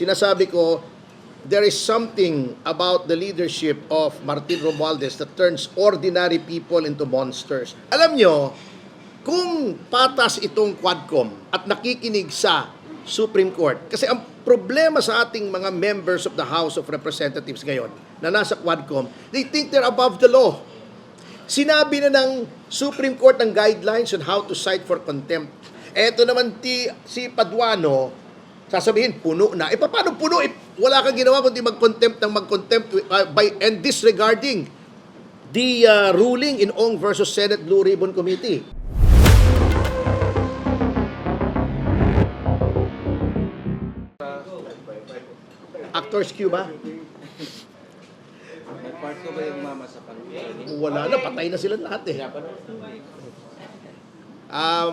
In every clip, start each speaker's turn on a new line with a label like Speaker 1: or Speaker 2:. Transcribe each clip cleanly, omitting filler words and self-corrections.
Speaker 1: sinasabi ko, there is something about the leadership of Martin Romualdez that turns ordinary people into monsters. Alam nyo, kung patas itong Quadcom at nakikinig sa Supreme Court, kasi ang problema sa ating mga members of the House of Representatives ngayon na nasa Quadcom, they think they're above the law. Sinabi na ng Supreme Court ang guidelines on how to cite for contempt. Eto naman si Paduano, sasabihin, puno na. Paano puno? Wala kang ginawa kundi mag-contempt by and disregarding the ruling in Ong versus Senate Blue Ribbon Committee. Actors Q ba?
Speaker 2: Part ko ba yung mama sa pangkilin?
Speaker 1: Wala na, patay na sila lahat eh.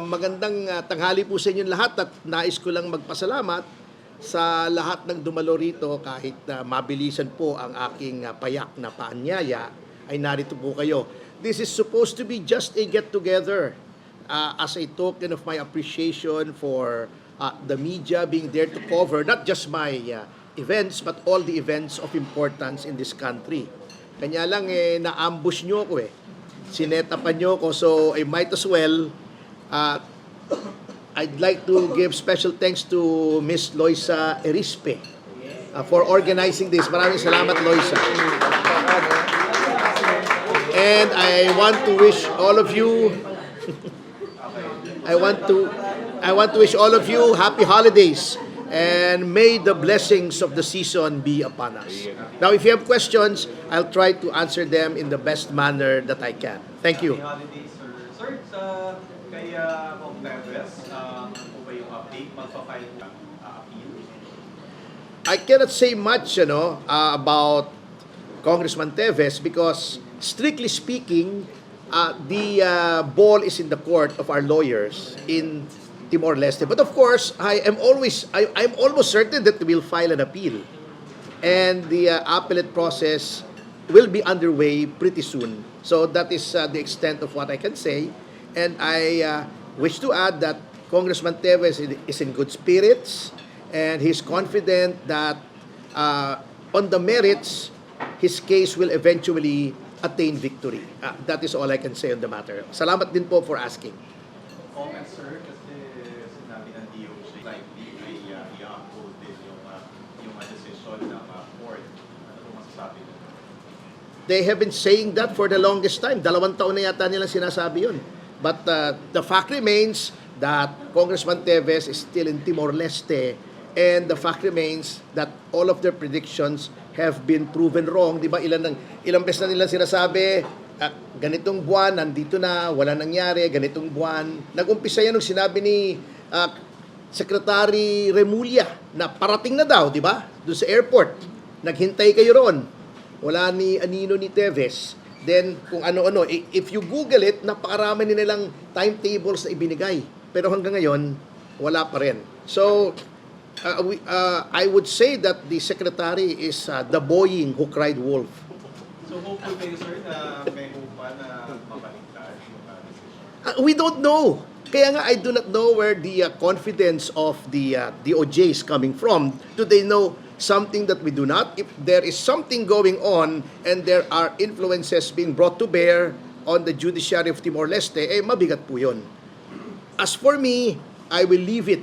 Speaker 1: Magandang tanghali po sa inyo lahat at nais ko lang magpasalamat sa lahat ng dumalo rito kahit mabilisan po ang aking payak na paanyaya ay narito po kayo. This is supposed to be just a get-together as a token of my appreciation for the media being there to cover not just my events but all the events of importance in this country. Kanya lang na-ambush nyo ako sinetapan nyo ako, so I might as well I'd like to give special thanks to Miss Loisa Erispe for organizing this. Maraming salamat, Loisa. And I want to wish all of you I want to wish all of you happy holidays. And may the blessings of the season be upon us. Now, if you have questions, I'll try to answer them in the best manner that I can. Thank you.
Speaker 3: Happy holidays, sir. Sir, kay Kong Teves, ano po ba yung update? Magpa-file ng appeal?
Speaker 1: I cannot say much, about Congressman Teves because, strictly speaking, the ball is in the court of our lawyers in Timor-Leste. But of course, I'm almost certain that we'll file an appeal. And the appellate process will be underway pretty soon. So that is the extent of what I can say. And I wish to add that Congressman Teves is in good spirits and he's confident that on the merits, his case will eventually attain victory. That is all I can say on the matter. Salamat din po for asking.
Speaker 3: Comment, sir, kasi sinabi ng DOJ likely ay i-uphold din yung decision ng court. Ano po masasabi nyo?
Speaker 1: They have been saying that for the longest time. 2 taon na yata nilang sinasabi yun. But the fact remains that Congressman Teves is still in Timor-Leste and the fact remains that all of their predictions have been proven wrong. Di ba? Ilang beses na nilang sinasabi, ganitong buwan, nandito na, wala nangyari, ganitong buwan. Nag-umpisa yan nung sinabi ni Secretary Remulla na parating na daw, di ba? Doon sa airport. Naghintay kayo ron. Wala ni Anino ni Teves. Then, kung ano-ano, if you Google it, napakarami nilang timetables na ibinigay. Pero hanggang ngayon, wala pa rin. So, I would say that the Secretary is the boying who cried wolf.
Speaker 3: So hopeful kayo, sir, na may hope pa na mapaligtad yung decision?
Speaker 1: We don't know. Kaya nga, I do not know where the confidence of the DOJ is coming from. Do they know something that we do not? If there is something going on and there are influences being brought to bear on the judiciary of Timor-Leste, mabigat po yun. As for me, I will leave it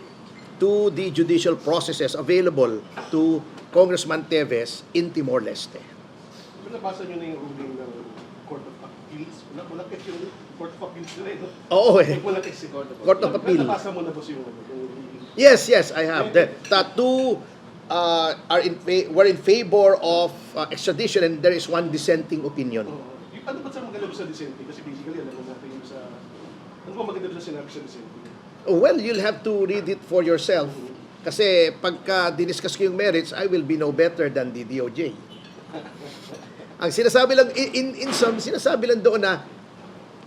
Speaker 1: to the judicial processes available to Congressman Teves in Timor-Leste.
Speaker 4: Nabasa nyo na yung ruling ng Court of Appeals? Malakit yung Court of Appeals nila eh.
Speaker 1: Oo
Speaker 4: Malakit si
Speaker 1: Court of Appeal.
Speaker 4: Nabasa mo na ba yung ruling?
Speaker 1: Yes, I have. The two were in favor of extradition and there is one dissenting opinion.
Speaker 4: Ano ba sa maganda sa dissenting? Kasi basically, alam natin yung sa... Ano ba maganda sa sinabi sa dissenting?
Speaker 1: Well, you'll have to read it for yourself. Kasi pagka diniscuss ko yung merits, I will be no better than the DOJ. Ang sinasabi lang, in some, sinasabi lang doon na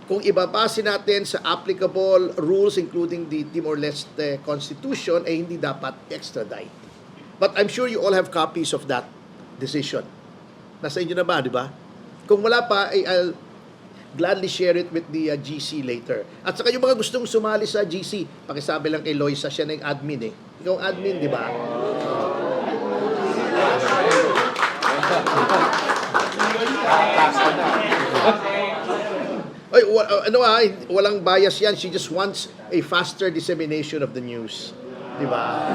Speaker 1: kung ibabasin natin sa applicable rules including the Timor-Leste Constitution, hindi dapat extradite. But I'm sure you all have copies of that decision. Nasa inyo na ba, di ba? Kung wala pa, I'll gladly share it with the GC later. At saka yung mga gustong sumali sa GC, pakisabi lang kay Loisa, siya na yung admin eh. Ikaw ang admin, di ba? walang bias yan. She just wants a faster dissemination of the news. Di ba?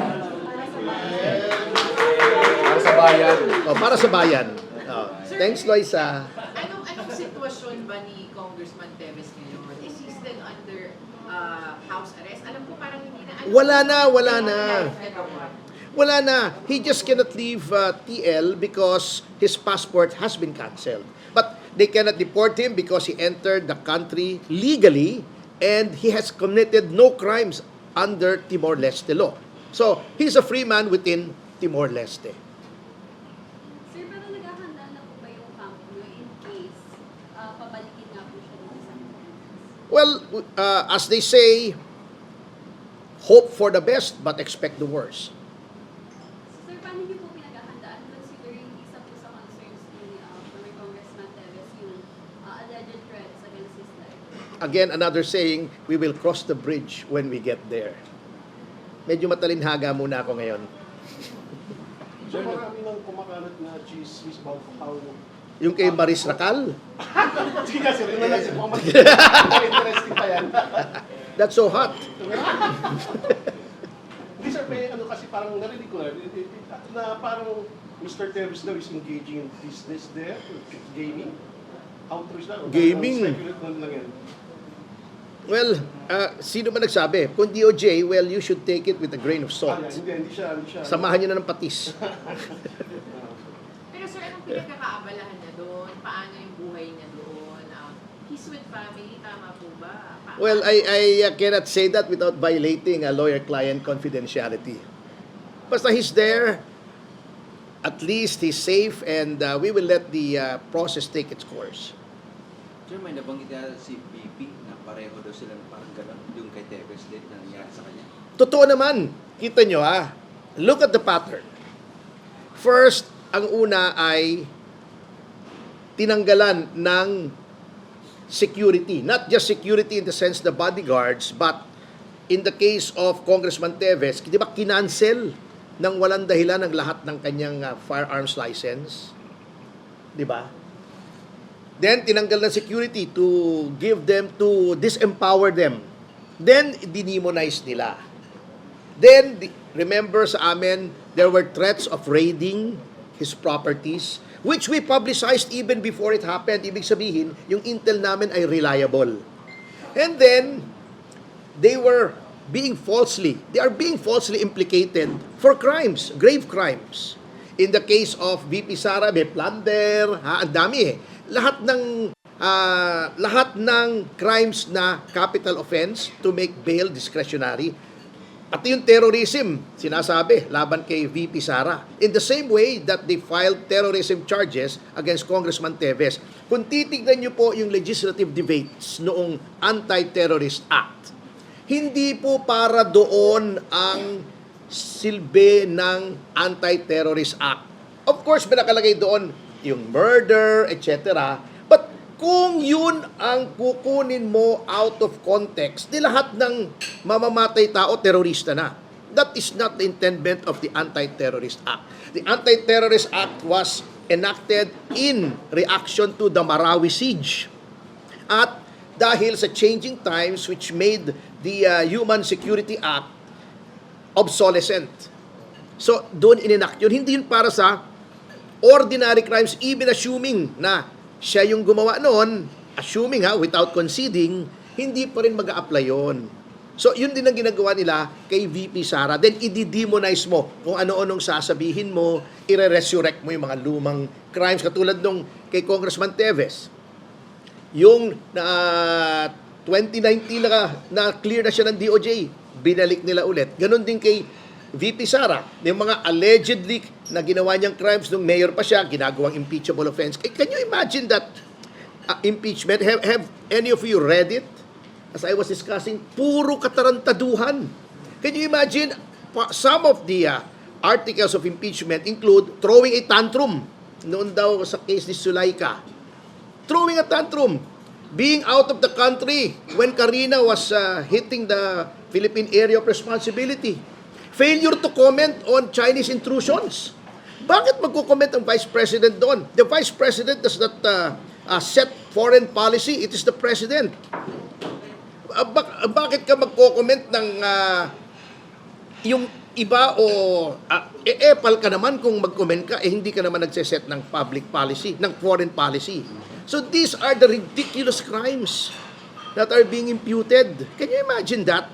Speaker 2: Para sa bayan.
Speaker 1: Para sa bayan. Thanks, Loisa.
Speaker 5: Anong sitwasyon ba ni Congressman Teves ngayon? Is he still under house arrest? Alam ko parang hindi na.
Speaker 1: Wala na. He just cannot leave TL because his passport has been cancelled. But they cannot deport him because he entered the country legally and he has committed no crimes under Timor-Leste law. So, he's a free man within Timor-Leste.
Speaker 6: Sir, pero naghahanda na po ba yung camp nyo in case pabalikin nga po siya dito sa Pilipinas?
Speaker 1: Well, as they say, hope for the best but expect the worst.
Speaker 6: Sir, paano niyo po pinaghahandaan considering isa po sa concerns ni former Congressman Teves yung alleged threats against his life?
Speaker 1: Again, another saying, we will cross the bridge when we get there. Medyo matalinhaga muna ako ngayon.
Speaker 4: So marami nang kumakalat na chismis about how...
Speaker 1: Yung kay Maris Racal,
Speaker 4: Sige nga, sir. Yun na lang, sir. Mukhang interesting pa yan.
Speaker 1: that's so hot.
Speaker 4: Hindi, sir, may ano kasi parang narinig ko na parang Mr. Teves daw is engaging in business there, gaming. How true is that?
Speaker 1: Gaming?
Speaker 4: Speculate lang yan.
Speaker 1: Well, sino ba nagsabi? Kung DOJ, well, you should take it with a grain of salt.
Speaker 4: Hindi siya.
Speaker 1: Samahan niyo na ng patis.
Speaker 5: Pero sir, anong pinagkakaabalahan niya doon? Paano yung buhay niya doon? He's with family, tama po ba?
Speaker 1: Well, I cannot say that without violating a lawyer-client confidentiality. Basta he's there, at least he's safe, and we will let the process take its course.
Speaker 2: Sir, may nabanggit na si BP na pareho daw sila na parang gano'n yung kay Teves din na nangyari sa kanya.
Speaker 1: Totoo naman. Kita nyo Look at the pattern. First, ang una ay tinanggalan ng security. Not just security in the sense the bodyguards, but in the case of Congressman Teves, di ba kinancel ng walang dahilan ng lahat ng kanyang firearms license? Di ba? Then, tinanggal ng security to give them, to disempower them. Then, dinimonize nila. Then, remember sa amin, there were threats of raiding his properties, which we publicized even before it happened. Ibig sabihin, yung intel namin ay reliable. And then, they are being falsely implicated for crimes, grave crimes. In the case of VP Sara, may plunder, ang dami lahat ng crimes na capital offense to make bail discretionary. Pati yung terrorism, sinasabi, laban kay VP Sara. In the same way that they filed terrorism charges against Congressman Teves. Kung titignan nyo po yung legislative debates noong Anti-Terrorist Act, hindi po para doon ang silbi ng Anti-Terrorist Act. Of course, may nakalagay doon yung murder, etc. But kung yun ang kukunin mo out of context, di lahat ng mamamatay tao, terorista na. That is not the intendment of the Anti-Terrorist Act. The Anti-Terrorist Act was enacted in reaction to the Marawi siege. At dahil sa changing times which made the Human Security Act obsolescent. So, doon in-enact yun. Hindi yun para sa ordinary crimes, even assuming na siya yung gumawa noon, assuming without conceding, hindi pa rin mag-a-apply yun. So, yun din ang ginagawa nila kay VP Sara. Then, i-demonize mo kung ano-anong sasabihin mo, i-resurrect mo yung mga lumang crimes. Katulad nung kay Congressman Teves. Yung 2019 na clear na siya ng DOJ, binalik nila ulit. Ganon din kay VP Sara, yung mga allegedly na ginawa niyang crimes nung mayor pa siya, ginagawang impeachable offense. Can you imagine that impeachment? Have any of you read it? As I was discussing, puro katarantaduhan. Can you imagine, some of the articles of impeachment include throwing a tantrum. Noon daw sa case ni Sulaika. Throwing a tantrum. Being out of the country when Karina was hitting the Philippine area of responsibility. Failure to comment on Chinese intrusions. Bakit magko-comment ang Vice President doon? The Vice President does not set foreign policy, it is the president. Bakit ka magko-comment ng yung iba o epal ka naman kung mag-comment ka, hindi ka naman nagseset ng public policy, ng foreign policy. So these are the ridiculous crimes that are being imputed. Can you imagine that?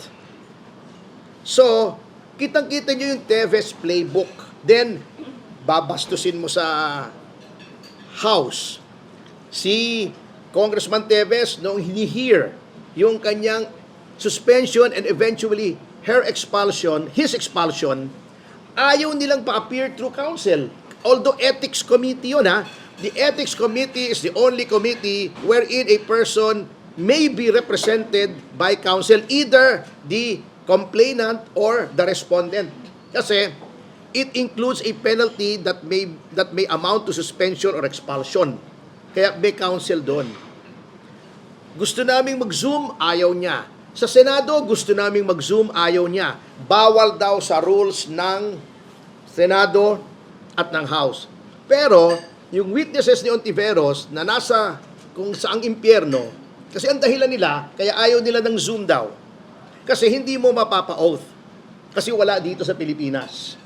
Speaker 1: So, kitang-kita nyo yung Teves playbook. Then, babastusin mo sa House. Si Congressman Teves, nung hini-hear yung kanyang suspension and eventually his expulsion, ayaw nilang pa-appear through counsel. Although ethics committee yun, ha? The ethics committee is the only committee wherein a person may be represented by counsel, either the complainant or the respondent. Kasi it includes a penalty that may amount to suspension or expulsion. Kaya may counsel doon. Gusto naming mag-Zoom, ayaw niya. Sa Senado, gusto naming mag-Zoom, ayaw niya. Bawal daw sa rules ng Senado at ng House. Pero, yung witnesses ni Ontiveros na nasa kung saang impyerno, kasi ang dahilan nila, kaya ayaw nila ng Zoom daw. Kasi hindi mo mapapa-oath. Kasi wala dito sa Pilipinas.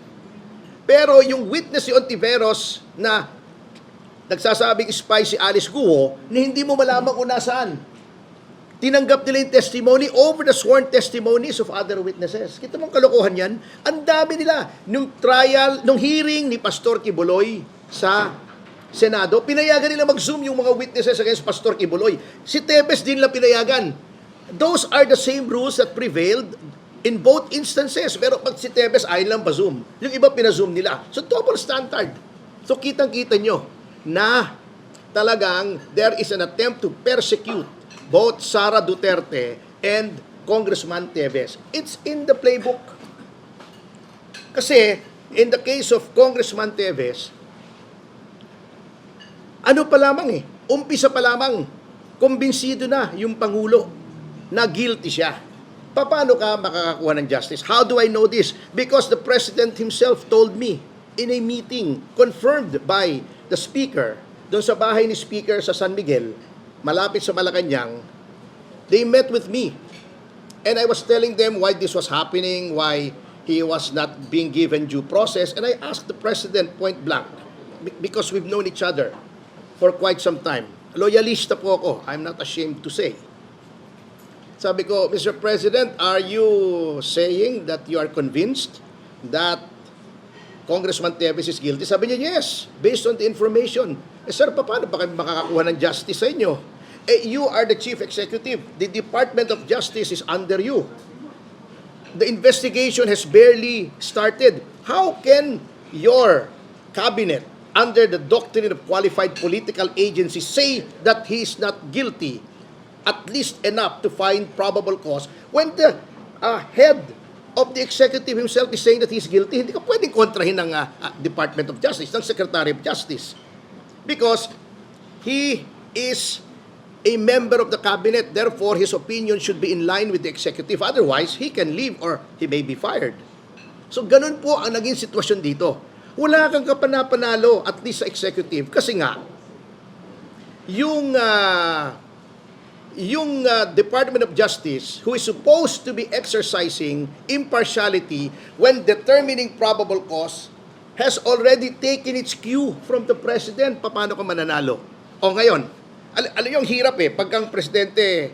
Speaker 1: Pero yung witness ni Ontiveros na nagsasabing spy si Alice Guo, na hindi mo malaman kung nasaan. Tinanggap nila yung testimony over the sworn testimonies of other witnesses. Kita mong kalokohan yan? Ang dami nila. Nung trial, nung hearing ni Pastor Kibuloy sa Senado, pinayagan nila mag-Zoom yung mga witnesses against Pastor Kibuloy. Si Teves din lang pinayagan. Those are the same rules that prevailed in both instances. Pero pag si Teves, ayaw lang pa-Zoom. Yung iba pina-Zoom nila. So, double standard. So, kitang-kita nyo na talagang there is an attempt to persecute both Sara Duterte and Congressman Teves. It's in the playbook. Kasi, in the case of Congressman Teves, ano pa lamang umpisa pa lamang, kumbinsido na yung Pangulo na guilty siya. Paano ka makakakuha ng justice? How do I know this? Because the President himself told me in a meeting confirmed by the Speaker, doon sa bahay ni Speaker sa San Miguel, malapit sa Malacanang, they met with me. And I was telling them why this was happening, why he was not being given due process. And I asked the President point blank, because we've known each other for quite some time. Loyalista po ako, I'm not ashamed to say. Sabi ko, Mr. President, are you saying that you are convinced that Congressman Teves is guilty? Sabi niya, yes, based on the information. Sir, paano ba kami makakakuha ng justice sa inyo? You are the chief executive. The Department of Justice is under you. The investigation has barely started. How can your cabinet, under the doctrine of qualified political agency, say that he is not guilty, at least enough to find probable cause, when the head of the executive himself is saying that he is guilty? Hindi ka pwedeng kontrahin ng Department of Justice, ng Secretary of Justice. Because he is a member of the cabinet, therefore his opinion should be in line with the executive. Otherwise, he can leave or he may be fired. So, ganun po ang naging sitwasyon dito. Wala kang kapanapanalo, at least sa executive, kasi nga, yung Department of Justice, who is supposed to be exercising impartiality when determining probable cause, has already taken its cue from the President. Paano ka mananalo? O ngayon, alam yung hirap pagkang Presidente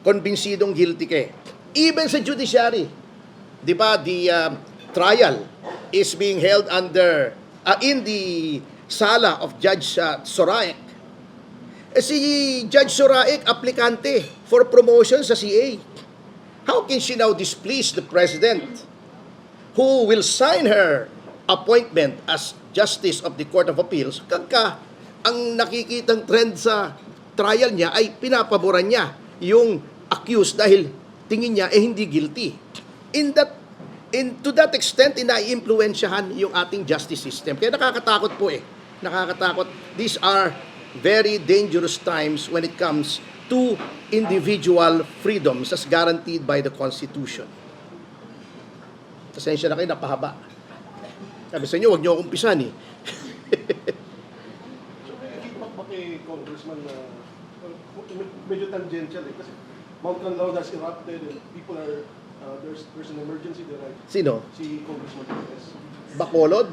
Speaker 1: konbinsidong guilty ka. Even sa judiciary, di ba, the trial is being held under, in the sala of Judge Soraek. Si Judge Soraek, aplikante for promotion sa CA. How can she now displease the President who will sign her appointment as Justice of the Court of Appeals, kagka ang nakikitang trend sa trial niya ay pinapaboran niya yung accused dahil tingin niya hindi guilty. To that extent, ina-impluensyahan yung ating justice system. Kaya nakakatakot po Nakakatakot. These are very dangerous times when it comes to individual freedoms as guaranteed by the Constitution. Pasensya na kayo, napahaba. Sabi sa inyo, huwag niyo akong pisan
Speaker 4: So, may feedback ba kay Congressman medyo tangential eh. Kasi Mount Canlaon has erupted and people are, there's an emergency there. Right?
Speaker 1: Sino?
Speaker 4: Si Congressman Teves.
Speaker 1: Bacolod?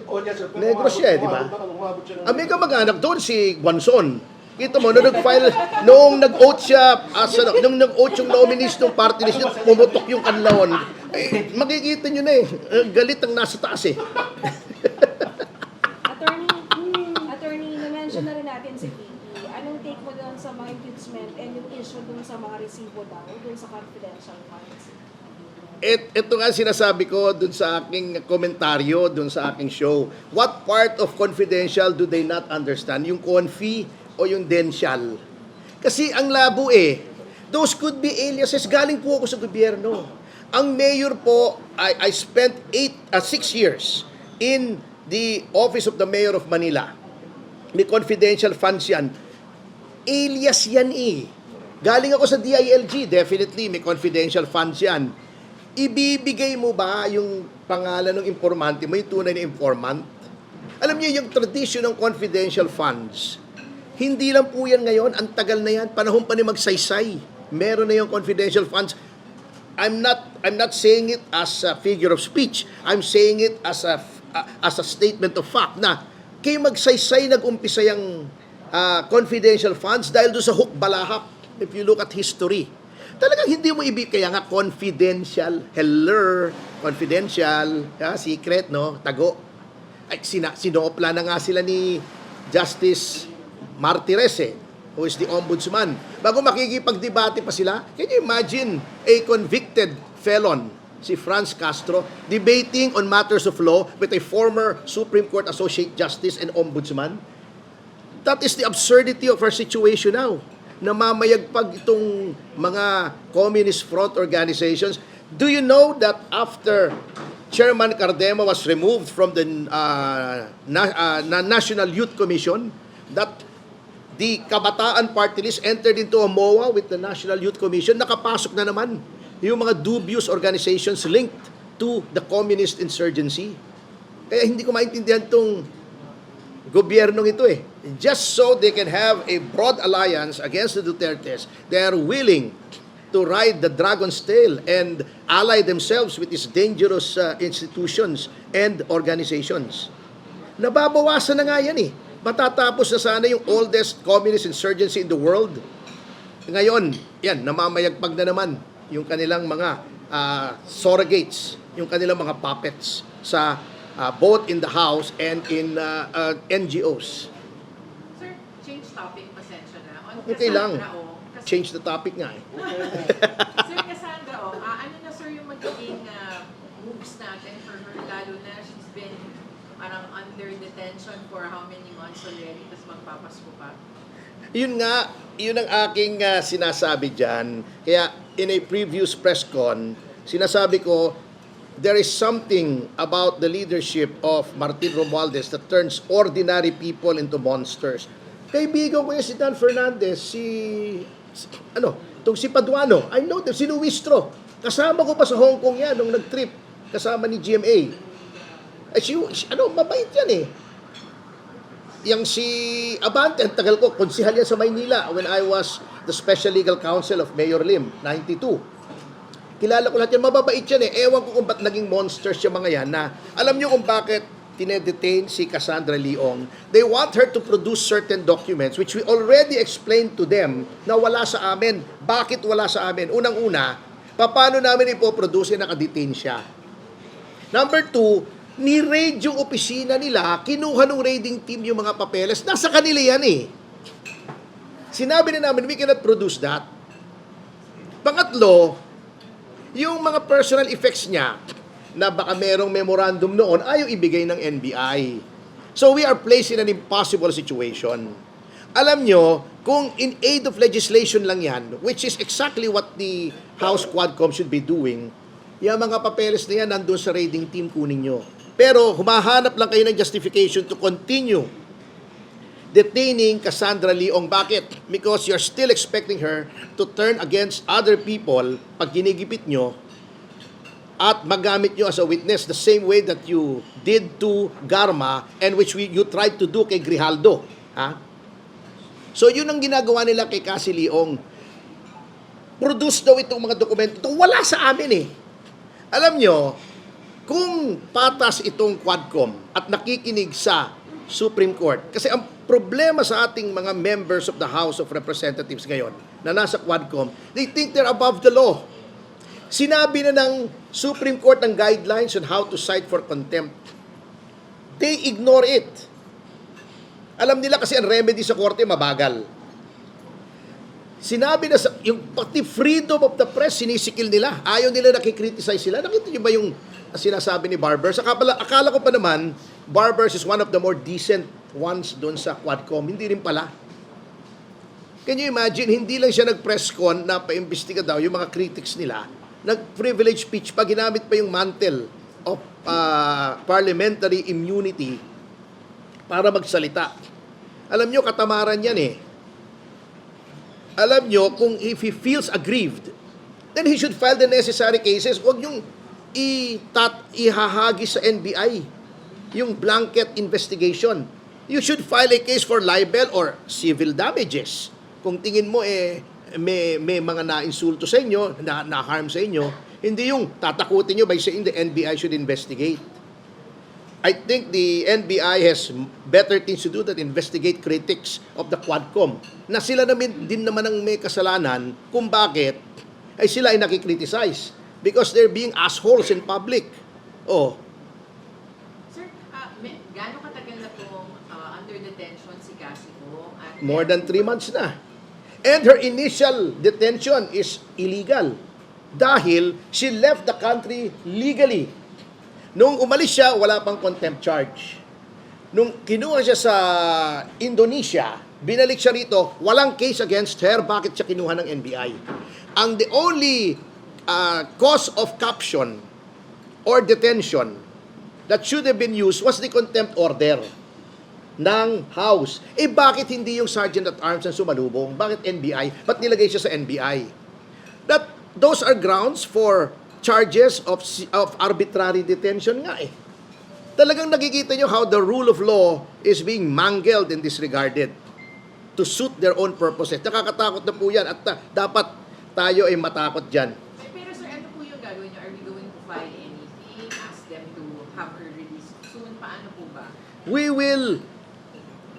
Speaker 4: Oh, yes, sir. Pero
Speaker 1: Negros siya, di ba?
Speaker 4: umabot siya ng...
Speaker 1: May kamag-anak doon, si Guanzon. Kita mo, nung nag-file, noong nag-oath siya, nung nag-oath yung nominees ng party list niya, pumutok yung Canlaon. Eh, makikita nyo na eh, galit ang nasa taas eh.
Speaker 7: Attorney, na-mention na rin natin si VP. Anong take mo doon sa mga impeachment and yung issue doon sa mga resibo daw, doon sa confidential funds?
Speaker 1: Ito nga sinasabi ko dun sa aking komentaryo, dun sa aking show. What part of confidential do they not understand? Yung confi o yung dential? Kasi ang labo eh. Those could be aliases. Galing po ako sa gobyerno. Ang mayor po, I spent 6 years in the office of the mayor of Manila. May confidential funds yan. Alias yan eh. Galing ako sa DILG, definitely may confidential funds yan. Ibibigay mo ba yung pangalan ng informante mo, yung tunay na informant? Alam niyo, yung tradition ng confidential funds, hindi lang po yan ngayon, ang tagal na yan, panahon pa ni magsaysay. Meron na yung confidential funds. I'm not saying it as a figure of speech. I'm saying it as a statement of fact na kay magsaysay nag-umpisa yung confidential funds dahil doon sa hook balahap. If you look at history, talagang hindi mo kaya nga confidential, confidential, secret, no, tago. Ay, sinopla na nga sila ni Justice Martires, who is the ombudsman. Bago makikipagdebate pa sila, can you imagine a convicted felon, si Franz Castro, debating on matters of law with a former Supreme Court Associate Justice and Ombudsman? That is the absurdity of our situation now. Namamayagpag itong mga communist front organizations. Do you know that after Chairman Cardema was removed from the National Youth Commission, that the Kabataan Party List entered into a MOA with the National Youth Commission, nakapasok na naman yung mga dubious organizations linked to the communist insurgency. Kaya hindi ko maintindihan itong gobyernong ito eh. Just so they can have a broad alliance against the Dutertes, they are willing to ride the dragon's tail and ally themselves with these dangerous institutions and organizations. Nababawasan na nga yan eh. Matatapos na sana yung oldest communist insurgency in the world. Ngayon, yan, namamayagpag na naman yung kanilang mga surrogates, yung kanilang mga puppets sa both in the House and in NGOs.
Speaker 5: Sir, change topic, pasensya na. On
Speaker 1: Okay lang.
Speaker 5: Cassandra,
Speaker 1: Change the topic nga eh.
Speaker 5: Sir Cassandra, ano na sir yung magiging moves natin for her, lalo na she's been parang under detention for how many months already, tapos magpapasko pa?
Speaker 1: Yun nga, yun ang aking sinasabi dyan. Kaya in a previous press con, sinasabi ko, there is something about the leadership of Martin Romualdez that turns ordinary people into monsters. Kaibigan ko yung si Dan Fernandez, si Paduano, I know them, si Luistro. Kasama ko pa sa Hong Kong yan nung nag-trip kasama ni GMA. Mabait yan eh. Yang si Abante, ang tagal ko, konsihal yan sa Maynila when I was the Special Legal Counsel of Mayor Lim, 92. Kilala ko lahat yan, mababait yan eh. Ewan ko kung ba't naging monsters yung mga yan na alam nyo kung bakit tinedetain si Cassandra Leong. They want her to produce certain documents which we already explained to them na wala sa amin. Bakit wala sa amin? Unang-una, paano namin ipoproduce na nakadetain siya? Number 2, ni-raid yung opisina nila, kinuha ng raiding team yung mga papeles, nasa kanila yan eh. Sinabi na namin, we cannot produce that. Pangatlo, yung mga personal effects niya na baka merong memorandum noon ayaw ibigay ng NBI. So we are placed in an impossible situation. Alam nyo, kung in aid of legislation lang yan, which is exactly what the House Quadcom should be doing, yung mga papeles na yan nandun sa raiding team, kunin nyo. Pero humahanap lang kayo ng justification to continue detaining Cassandra Leong. Bakit? Because you're still expecting her to turn against other people pag ginigipit nyo at magamit nyo as a witness the same way that you did to Garma and which you tried to do kay Grijaldo. Ha? So yun ang ginagawa nila kay Cassie Leong. Produce daw itong mga dokumento. Ito wala sa amin eh. Alam nyo, kung patas itong Quadcom at nakikinig sa Supreme Court, kasi ang problema sa ating mga members of the House of Representatives ngayon na nasa Quadcom, they think they're above the law. Sinabi na ng Supreme Court ng guidelines on how to cite for contempt. They ignore it. Alam nila kasi ang remedy sa korte mabagal. Sinabi na yung pati freedom of the press sinisikil nila. Ayaw nila nakikriticize sila. Nakita niyo ba yung sinasabi ni Barbers? Akala ko pa naman Barbers is one of the more decent ones doon sa Quadcom. Hindi rin pala. Can you imagine, hindi lang siya nag-press con na paimbestiga daw yung mga critics nila. Nag-privilege speech pa, ginamit pa yung mantle of parliamentary immunity para magsalita. Alam nyo, katamaran yan eh. Alam nyo, kung if he feels aggrieved, then he should file the necessary cases. Huwag yung ihahagis sa NBI yung blanket investigation. You should file a case for libel or civil damages. Kung tingin mo may mga na-insulto sa inyo, na-harm sa inyo, hindi yung tatakutin nyo by saying the NBI should investigate. I think the NBI has better things to do than investigate critics of the Quadcom. Na sila naman din naman ang may kasalanan kung bakit ay sila ay nakikriticize. Because they're being assholes in public. Oh,
Speaker 5: Sir, gaano katagal na pong under detention si Cassie po?
Speaker 1: more than 3 months na. And her initial detention is illegal dahil she left the country legally. Nung umalis siya, wala pang contempt charge. Nung kinuha siya sa Indonesia, binalik siya rito, walang case against her. Bakit siya kinuha ng NBI? Ang the only cause of caption or detention that should have been used was the contempt order ng House. Bakit hindi yung Sergeant at Arms ang sumalubong? Bakit NBI? Ba't nilagay siya sa NBI? Those are grounds for charges of arbitrary detention nga eh. Talagang nakikita nyo how the rule of law is being mangled and disregarded to suit their own purposes. Nakakatakot na po yan at dapat tayo ay matakot dyan.
Speaker 5: Pero sir, ano po yung gagawin nyo? Are we going to file anything? Ask them to have her released soon? Paano po ba?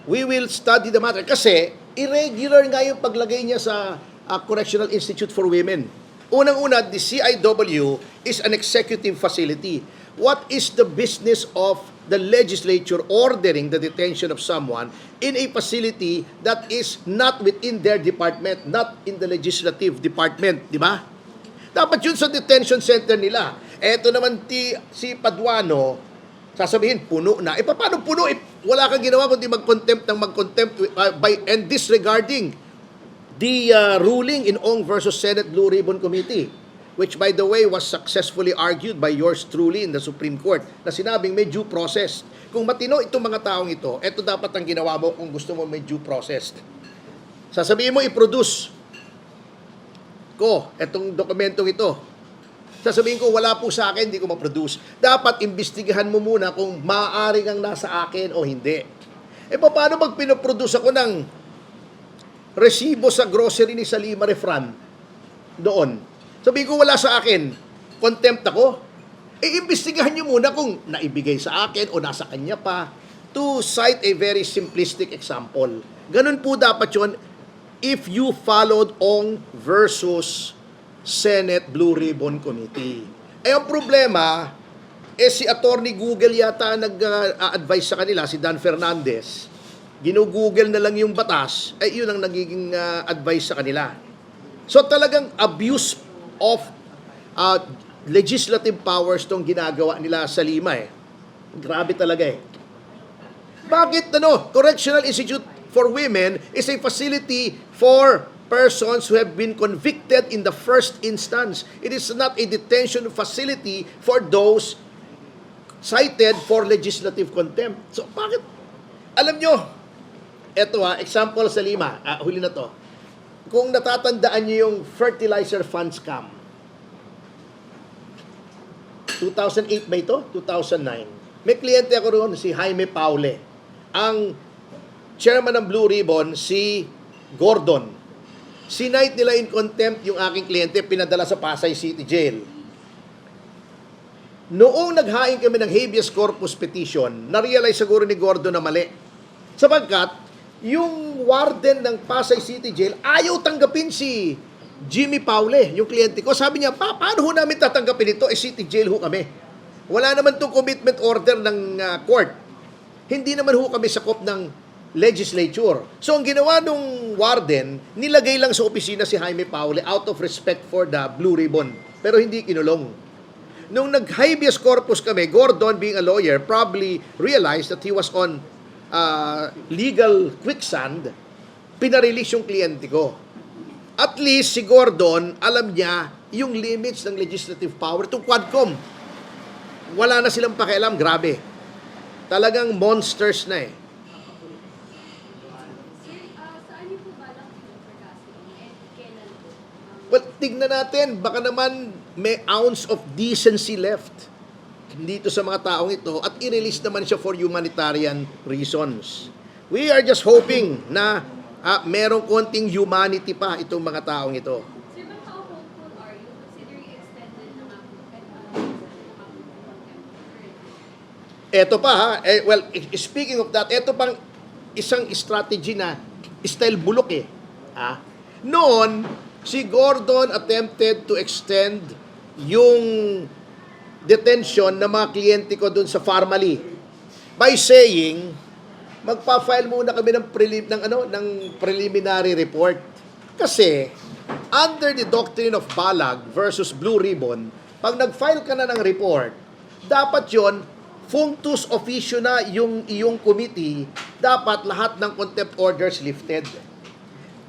Speaker 1: We will study the matter kasi irregular nga yung paglagay niya sa Correctional Institute for Women. Unang-una, the CIW is an executive facility. What is the business of the legislature ordering the detention of someone in a facility that is not within their department, not in the legislative department, di ba? Dapat yun sa detention center nila. Eto naman si Paduano, sasabihin, puno na. Paano puno? Wala kang ginawa kundi mag-contempt and disregarding the ruling in Ong versus Senate Blue Ribbon Committee, which by the way was successfully argued by yours truly in the Supreme Court, na sinabing may due process. Kung matino itong mga taong ito dapat ang ginawa mo kung gusto mo may due process. Sasabihin mo, i-produce ko itong dokumentong ito. Sasabihin ko, wala po sa akin, hindi ko ma-produce. Dapat imbestigahan mo muna kung maaaring ang nasa akin o hindi. Paano pag pinoproduce ako ng resibo sa grocery ni Salima Refran doon? Sabihin ko, wala sa akin. Contempt ako. Imbestigahan nyo muna kung naibigay sa akin o nasa kanya pa. To cite a very simplistic example. Ganun po dapat yun if you followed Ong versus Senate Blue Ribbon Committee. Ang problema, si Attorney Google yata nag-advise sa kanila, si Dan Fernandez. Ginugoogle na lang yung batas, yun ang nagiging advice sa kanila. So talagang abuse of legislative powers tong ginagawa nila sa Lima eh. Grabe talaga eh. Bakit Correctional Institute for Women is a facility for persons who have been convicted in the first instance. It is not a detention facility for those cited for legislative contempt. So bakit? Alam nyo, eto example sa Lima, huli na to. Kung natatandaan nyo yung fertilizer fund scam, 2008 ba ito? 2009. May kliyente ako roon, si Jaime Paule. Ang chairman ng Blue Ribbon, si Gordon. Sinight nila in contempt yung aking kliyente, pinadala sa Pasay City Jail. Noong naghain kami ng habeas corpus petition, na-realize siguro ni Gordon na mali. Sapagkat, yung warden ng Pasay City Jail, ayaw tanggapin si Jimmy Paule, yung kliyente ko. Sabi niya, paano ho namin tatanggapin ito? City Jail ho kami. Wala naman itong commitment order ng court. Hindi naman ho kami sakop ng legislature. So, ang ginawa nung warden, nilagay lang sa opisina si Jaime Paule out of respect for the Blue Ribbon. Pero hindi kinulong. Nung nag-habeas corpus kami, Gordon, being a lawyer, probably realized that he was on legal quicksand, pinarelease yung kliyente ko. At least, si Gordon, alam niya yung limits ng legislative power. Itong Quadcom, wala na silang pakialam, grabe. Talagang monsters na eh.
Speaker 6: Sir, saan niyo po balak yung for custody and kailan po?
Speaker 1: Well, tignan natin, baka naman may ounce of decency left dito sa mga taong ito at i-release naman siya for humanitarian reasons. We are just hoping na merong konting humanity pa itong mga taong ito.
Speaker 6: Sir, but how hopeful are you considering extended na nga po
Speaker 1: Eto pa ha, well, speaking of that, eto pang isang strategy na style bulok eh. Noon, si Gordon attempted to extend yung detention ng mga kliyente ko dun sa Farmally by saying, magpa-file muna kami ng preliminary report. Kasi, under the doctrine of Balag versus Blue Ribbon, pag nag-file ka na ng report, dapat yon functus officio na yung iyong committee, dapat lahat ng contempt orders lifted.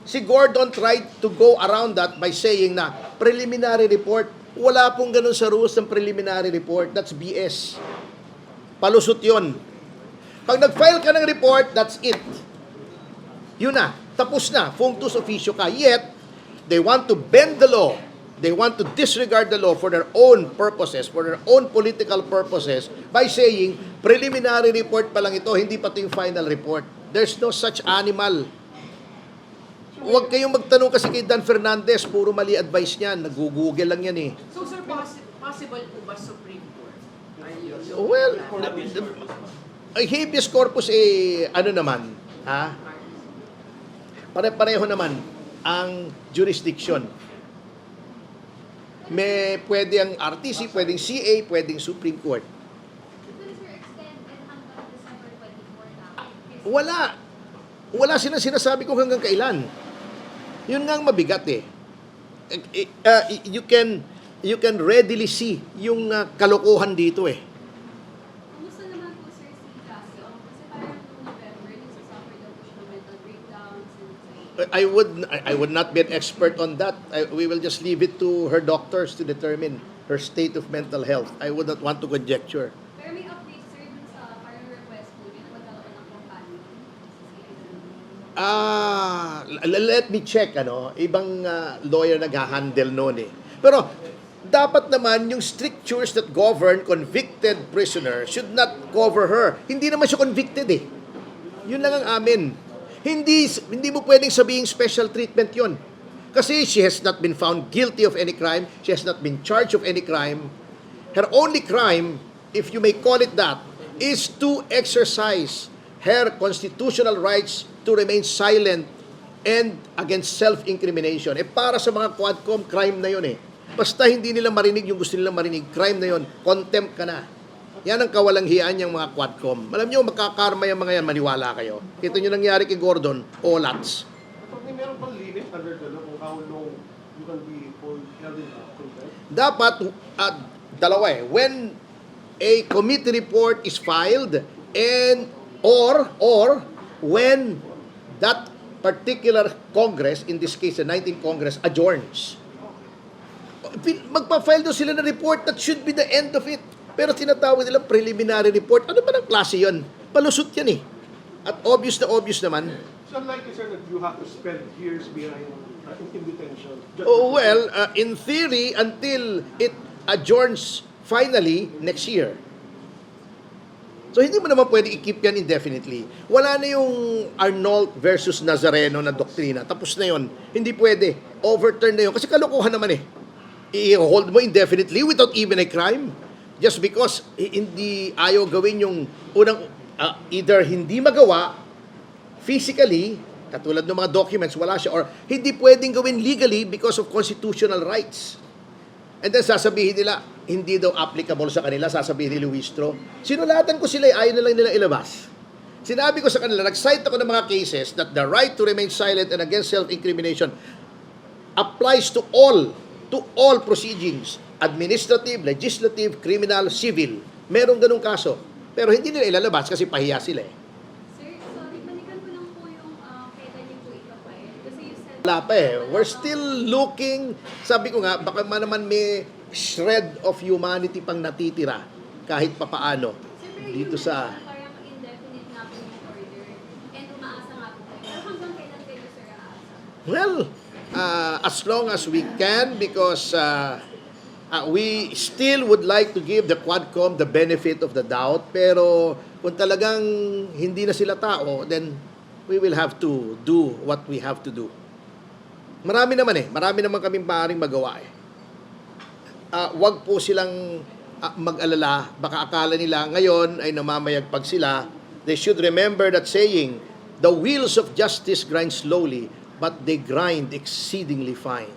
Speaker 1: Si Gordon tried to go around that by saying na preliminary report, wala pong ganun sa rules ng preliminary report. That's BS. Palusot yon. Pag nag-file ka ng report, that's it. Yun na. Tapos na. Functus officio ka. Yet, they want to bend the law. They want to disregard the law for their own purposes, for their own political purposes, by saying, preliminary report pa lang ito, hindi pa ito yung final report. There's no such animal. Huwag kayong magtanong kasi kay Dan Fernandez, puro mali advice niyan. Nag-google lang yan eh.
Speaker 5: So, sir, possible po ba Supreme Court?
Speaker 1: Well, habeas corpus ano naman, pare-pareho naman ang jurisdiction. May pwede ang RTC, pwedeng CA, pwedeng Supreme Court.
Speaker 6: Because we're extended hanggang December 24 na.
Speaker 1: Wala sinasabi kung hanggang kailan. Yun nga ang mabigat eh. You can readily see yung kalokohan dito eh.
Speaker 6: Kumusta naman po, sir, si Cassie? Kasi parang noong November, nagsasuffer daw po siya ng mental breakdowns and
Speaker 1: I would not be an expert on that. We will just leave it to her doctors to determine her state of mental health. I would not want to conjecture.
Speaker 6: pero may update, sir, dun sa parang request po niya na magkaroon ng companion.
Speaker 1: Let me check, ibang lawyer nag-handle noon eh. Pero, dapat naman yung strictures that govern convicted prisoner should not cover her. Hindi naman siya convicted eh. Yun lang ang amin. Hindi mo pwedeng sabihin special treatment yon. Kasi she has not been found guilty of any crime. She has not been charged of any crime. Her only crime, if you may call it that, is to exercise her constitutional rights to remain silent and against self-incrimination. Para sa mga Quadcom, crime na yun eh. Basta hindi nila marinig yung gusto nilang marinig, crime na yun, contempt ka na. Yan ang kawalang-hiyaan yung mga Quadcom. Alam nyo, magkakarma yung mga yan, maniwala kayo. Ito yung nangyari kay Gordon, olats.
Speaker 4: Meron bang limit under the law kung how long you can be held in contempt?
Speaker 1: Dapat, dalawa eh. When a committee report is filed and or when that particular Congress, in this case the 19th Congress, adjourns. Magpa-file doon sila ng report, that should be the end of it. Pero tinatawag nilang preliminary report. Ano ba ng klase yun? Palusot yan eh. At obvious naman.
Speaker 4: So unlikely, sir, that you have to spend years behind in detention.
Speaker 1: In theory, until it adjourns finally next year. So hindi mo naman pwede i-keep yan indefinitely. Wala na yung Arnold versus Nazareno na doktrina. Tapos na yon. Hindi pwede. Overturn na yun. Kasi kalokohan naman eh. I-hold mo indefinitely without even a crime. Just because hindi ayaw gawin yung unang, either hindi magawa physically, katulad ng mga documents, wala siya, or hindi pwedeng gawin legally because of constitutional rights. And then sasabihin nila, hindi daw applicable sa kanila, sasabihin ni Luistro. Sinulatan ko sila, ayaw na lang nila ilabas. Sinabi ko sa kanila, nag-cite ako ng mga cases that the right to remain silent and against self-incrimination applies to all proceedings, administrative, legislative, criminal, civil. Merong ganung kaso. Pero hindi nila ilalabas kasi pahiya sila eh.
Speaker 6: Sir, sorry, balikan ko lang po yung kailan niyo po ipapayag. Kasi you said...
Speaker 1: Wala pa eh. We're still looking. Sabi ko nga, baka naman may shred of humanity pang natitira kahit papaano
Speaker 6: Sir, pero
Speaker 1: dito
Speaker 6: yung
Speaker 1: sa...
Speaker 6: parang indefinite na po yung order and umaasa nga po kayo. Pero hanggang kailan kayo, sir, aasa?
Speaker 1: Well, as long as we can because we still would like to give the Quadcom the benefit of the doubt. Pero kung talagang hindi na sila tao, then we will have to do what we have to do. Marami naman kaming maaaring magawa eh. Wag po silang mag-alala, baka akala nila ngayon ay namamayagpag sila. They should remember that saying, the wheels of justice grind slowly, but they grind exceedingly fine.